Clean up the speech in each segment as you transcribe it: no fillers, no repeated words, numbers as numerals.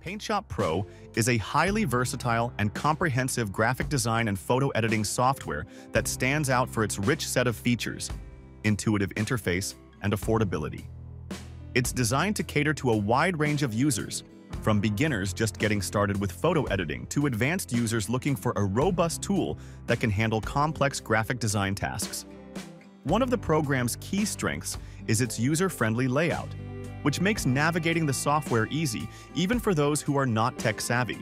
PaintShop Pro is a highly versatile and comprehensive graphic design and photo editing software that stands out for its rich set of features, intuitive interface, and affordability. It's designed to cater to a wide range of users, from beginners just getting started with photo editing to advanced users looking for a robust tool that can handle complex graphic design tasks. One of the program's key strengths is its user-friendly layout, which makes navigating the software easy even for those who are not tech-savvy.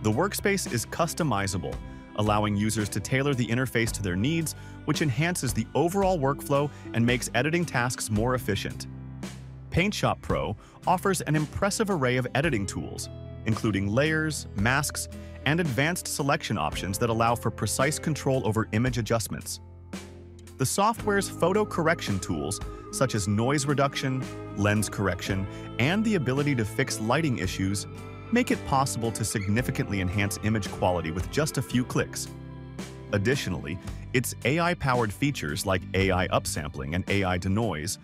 The workspace is customizable, allowing users to tailor the interface to their needs, which enhances the overall workflow and makes editing tasks more efficient. PaintShop Pro offers an impressive array of editing tools, including layers, masks, and advanced selection options that allow for precise control over image adjustments. The software's photo correction tools, such as noise reduction, lens correction, and the ability to fix lighting issues, make it possible to significantly enhance image quality with just a few clicks. Additionally, its AI-powered features like AI upsampling and AI denoise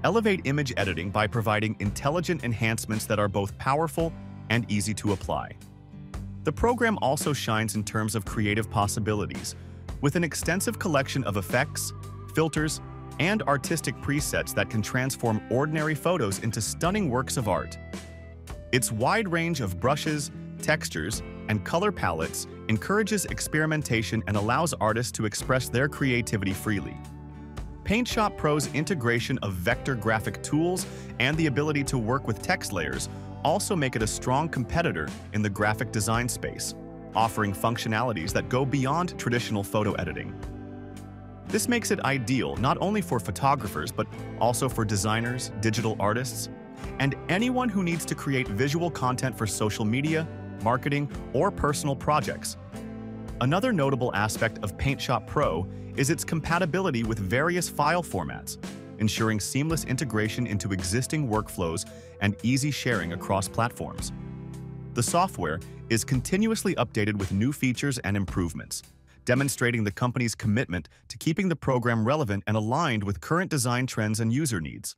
elevate image editing by providing intelligent enhancements that are both powerful and easy to apply. The program also shines in terms of creative possibilities, with an extensive collection of effects, filters, and artistic presets that can transform ordinary photos into stunning works of art. Its wide range of brushes, textures, and color palettes encourages experimentation and allows artists to express their creativity freely. PaintShop Pro's integration of vector graphic tools and the ability to work with text layers also make it a strong competitor in the graphic design space, offering functionalities that go beyond traditional photo editing. This makes it ideal not only for photographers but also for designers, digital artists, and anyone who needs to create visual content for social media, marketing, or personal projects. Another notable aspect of PaintShop Pro is its compatibility with various file formats, ensuring seamless integration into existing workflows and easy sharing across platforms. The software is continuously updated with new features and improvements, demonstrating the company's commitment to keeping the program relevant and aligned with current design trends and user needs.